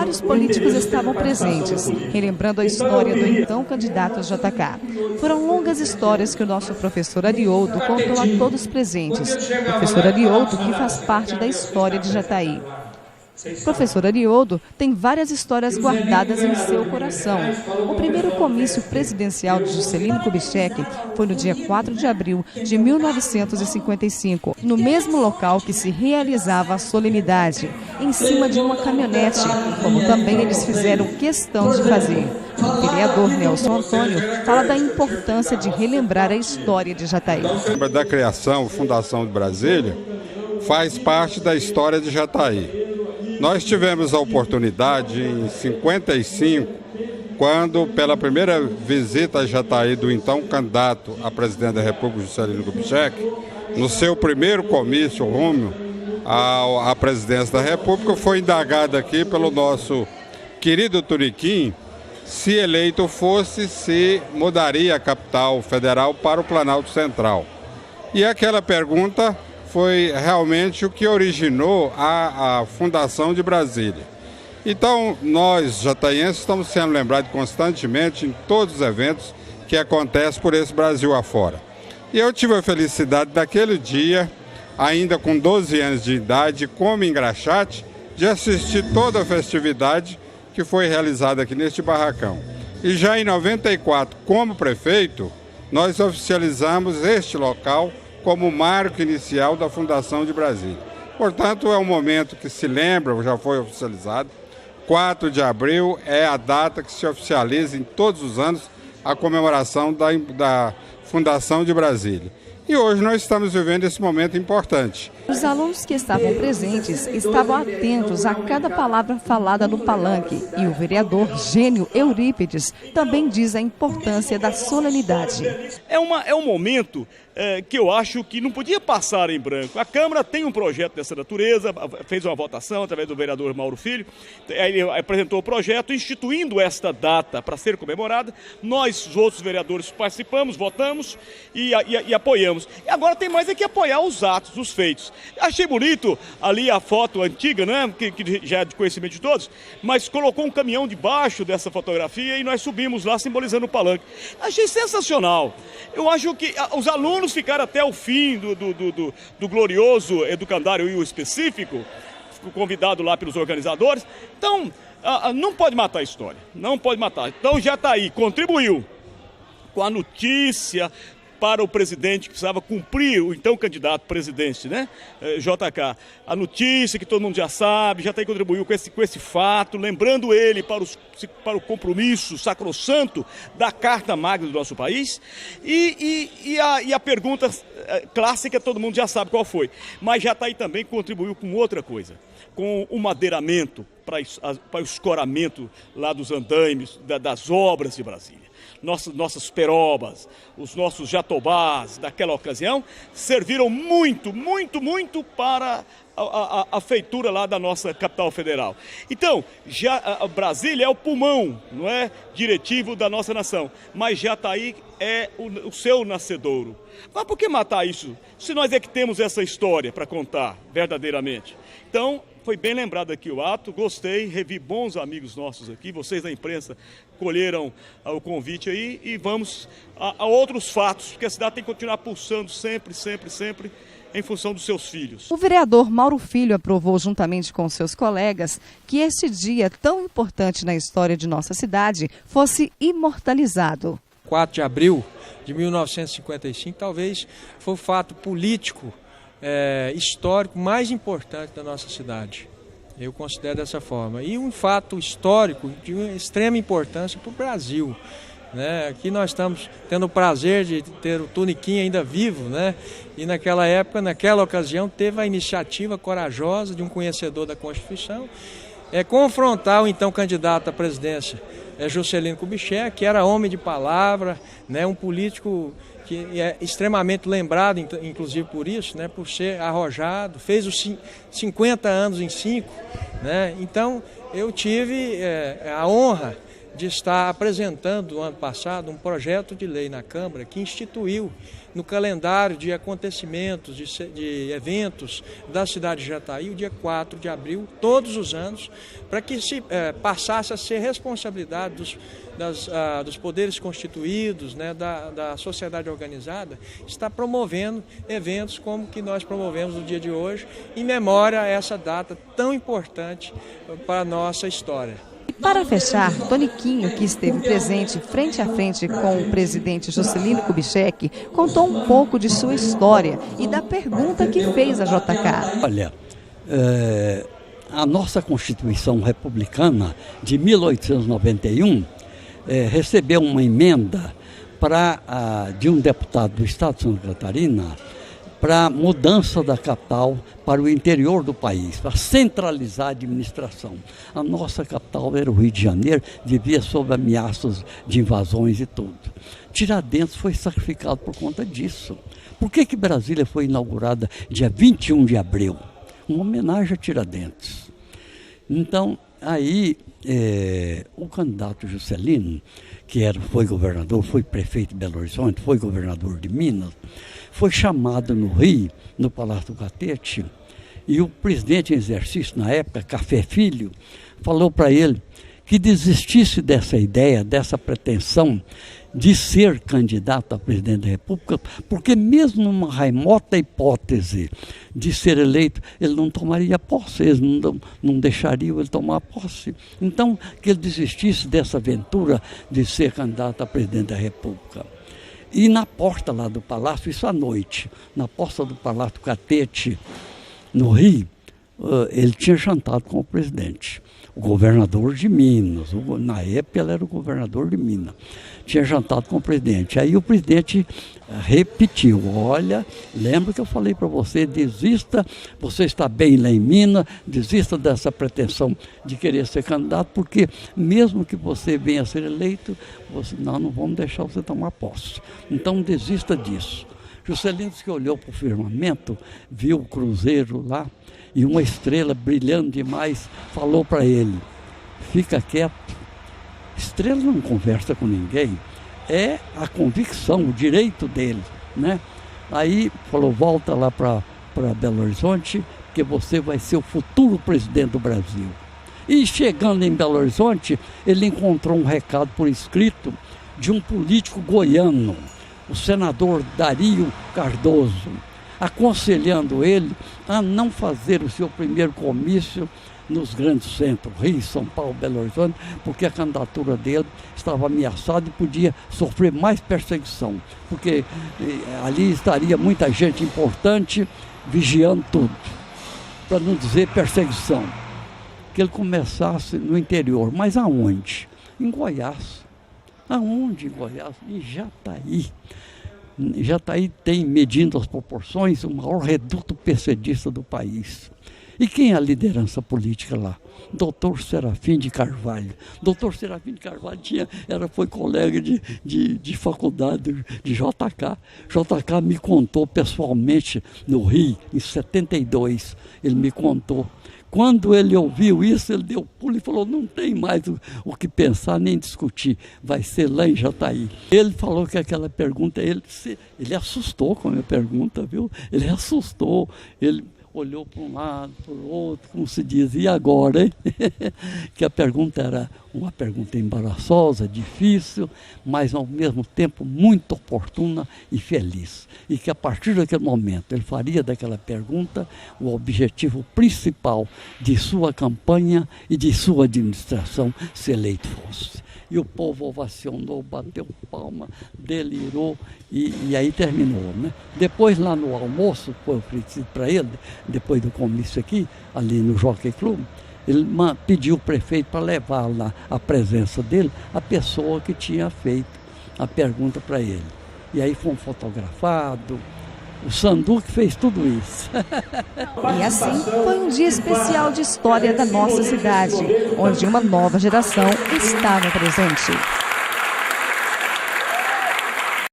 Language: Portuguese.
Vários políticos estavam presentes, relembrando a história do então candidato JK. Foram longas histórias que o nosso professor Arioldo contou a todos presentes. Professor Arioldo, que faz parte da história de Jataí. Professor Arioldo tem várias histórias guardadas em seu coração. O primeiro comício presidencial de Juscelino Kubitschek foi no dia 4 de abril de 1955, no mesmo local que se realizava a solenidade, em cima de uma caminhonete, como também eles fizeram questão de fazer. O vereador Nelson Antônio fala da importância de relembrar a história de Jataí. Da criação, fundação de Brasília, faz parte da história de Jataí. Nós tivemos a oportunidade em 55, quando pela primeira visita a Jataí do então candidato a presidente da República, Juscelino Kubitschek, no seu primeiro comício rumo à presidência da República, foi indagado aqui pelo nosso querido Tuniquim se eleito fosse, se mudaria a capital federal para o Planalto Central. E aquela pergunta foi realmente o que originou a fundação de Brasília. Então, nós, jataienses, estamos sendo lembrados constantemente em todos os eventos que acontecem por esse Brasil afora. E eu tive a felicidade daquele dia, ainda com 12 anos de idade, como engraxate, de assistir toda a festividade que foi realizada aqui neste barracão. E já em 94, como prefeito, nós oficializamos este local como marco inicial da fundação de Brasília. Portanto, é um momento que se lembra, já foi oficializado. 4 de abril é a data que se oficializa em todos os anos a comemoração da fundação de Brasília. E hoje nós estamos vivendo esse momento importante. Os alunos que estavam presentes estavam atentos a cada palavra falada no palanque. E o vereador Gênio Eurípides também diz a importância da solenidade. É um momento que eu acho que não podia passar em branco. A Câmara tem um projeto dessa natureza, fez uma votação através do vereador Mauro Filho, ele apresentou o projeto instituindo esta data para ser comemorada. Nós, os outros vereadores, participamos, votamos e apoiamos. E agora tem mais é que apoiar os atos, os feitos. Achei bonito ali a foto antiga, né, que já é de conhecimento de todos, mas colocou um caminhão debaixo dessa fotografia e nós subimos lá simbolizando o palanque. Achei sensacional. Eu acho que os alunos ficaram até o fim do glorioso educandário e o específico, convidado lá pelos organizadores. Então, não pode matar a história, não pode matar. Então, Jataí contribuiu com a notícia para o presidente que precisava cumprir, o então candidato presidente, né, JK. A notícia que todo mundo já sabe, Jataí contribuiu com esse fato, lembrando ele para o compromisso sacrossanto da Carta Magna do nosso país. E a pergunta clássica todo mundo já sabe qual foi. Mas Jataí também contribuiu com outra coisa, com o madeiramento para o escoramento lá dos andaimes, das obras de Brasília. Nossas perobas, os nossos jatobás daquela ocasião serviram muito para a feitura lá da nossa capital federal. Então, Brasília é o pulmão, não é, diretivo da nossa nação, mas Jataí é o seu nascedouro. Mas por que matar isso, se nós é que temos essa história para contar verdadeiramente? Então, foi bem lembrado aqui o ato, gostei, revi bons amigos nossos aqui, vocês da imprensa colheram o convite aí e vamos a outros fatos, porque a cidade tem que continuar pulsando sempre em função dos seus filhos. O vereador Mauro Filho aprovou, juntamente com seus colegas, que este dia tão importante na história de nossa cidade fosse imortalizado. 4 de abril de 1955 talvez foi o fato político histórico mais importante da nossa cidade. Eu considero dessa forma. E um fato histórico de extrema importância para o Brasil. Né? Aqui nós estamos tendo o prazer de ter o Tuniquim ainda vivo, né? E naquela época, naquela ocasião, teve a iniciativa corajosa de um conhecedor da Constituição confrontar o então candidato à presidência, Juscelino Kubitschek, que era homem de palavra, né? Um político que é extremamente lembrado, inclusive por isso, né, por ser arrojado, fez os 50 anos em 5, né? Então eu tive a honra de estar apresentando no ano passado um projeto de lei na Câmara que instituiu no calendário de acontecimentos, de eventos da cidade de Jataí, o dia 4 de abril, todos os anos, para que se passasse a ser responsabilidade dos poderes constituídos, né, da sociedade organizada, está promovendo eventos como que nós promovemos no dia de hoje, em memória a essa data tão importante para a nossa história. Para fechar, Toniquinho, que esteve presente frente a frente com o presidente Juscelino Kubitschek, contou um pouco de sua história e da pergunta que fez a JK. Olha, a nossa Constituição Republicana de 1891 recebeu uma emenda de um deputado do Estado de Santa Catarina para mudança da capital para o interior do país, para centralizar a administração. A nossa capital era o Rio de Janeiro, vivia sob ameaças de invasões e tudo. Tiradentes foi sacrificado por conta disso. Por que Brasília foi inaugurada dia 21 de abril? Uma homenagem a Tiradentes. Então, aí, o candidato Juscelino, que foi governador, foi prefeito de Belo Horizonte, foi governador de Minas, foi chamado no Rio, no Palácio do Catete, e o presidente em exercício, na época, Café Filho, falou para ele que desistisse dessa ideia, dessa pretensão de ser candidato a presidente da República, porque mesmo numa remota hipótese de ser eleito, ele não tomaria posse, eles não deixariam ele tomar posse. Então, que ele desistisse dessa aventura de ser candidato a presidente da República. E na porta lá do Palácio, isso à noite, na porta do Palácio Catete, no Rio, ele tinha jantado com o presidente, o governador de Minas, na época ele era o governador de Minas, tinha jantado com o presidente. Aí o presidente repetiu: olha, lembra que eu falei para você, desista, você está bem lá em Minas, desista dessa pretensão de querer ser candidato, porque mesmo que você venha a ser eleito, nós não vamos deixar você tomar posse. Então desista disso. Juscelino que olhou para o firmamento, viu o cruzeiro lá, e uma estrela brilhando demais, falou para ele: fica quieto, estrela não conversa com ninguém, é a convicção, o direito dele, né? Aí falou: volta lá para Belo Horizonte, que você vai ser o futuro presidente do Brasil. E chegando em Belo Horizonte, ele encontrou um recado por escrito de um político goiano, o senador Dario Cardoso, aconselhando ele a não fazer o seu primeiro comício nos grandes centros, Rio, São Paulo, Belo Horizonte, porque a candidatura dele estava ameaçada e podia sofrer mais perseguição, porque ali estaria muita gente importante vigiando tudo, para não dizer perseguição. Que ele começasse no interior, mas aonde? Em Goiás. Aonde em Goiás? Em Jataí. Jataí tem, medindo as proporções, o maior reduto PCDista do país. E quem é a liderança política lá? Doutor Serafim de Carvalho. Doutor Serafim de Carvalho foi colega de faculdade de JK. JK me contou pessoalmente no Rio, em 72, ele me contou. Quando ele ouviu isso, ele deu pulo e falou: não tem mais o que pensar nem discutir, vai ser lá em Jataí. Ele falou que aquela pergunta, ele assustou com a minha pergunta, viu? Ele assustou, ele olhou para um lado, para o outro, como se diz, e agora, hein? Que a pergunta era uma pergunta embaraçosa, difícil, mas ao mesmo tempo muito oportuna e feliz. E que a partir daquele momento ele faria daquela pergunta o objetivo principal de sua campanha e de sua administração, se eleito fosse. E o povo ovacionou, bateu palma, delirou e aí terminou, né? Depois lá no almoço, foi oferecido para ele, depois do comício aqui, ali no Jockey Club, ele pediu o prefeito para levar lá a presença dele, a pessoa que tinha feito a pergunta para ele. E aí foi fotografado. O Sanduque fez tudo isso. E assim foi um dia especial de história da nossa cidade, onde uma nova geração estava presente.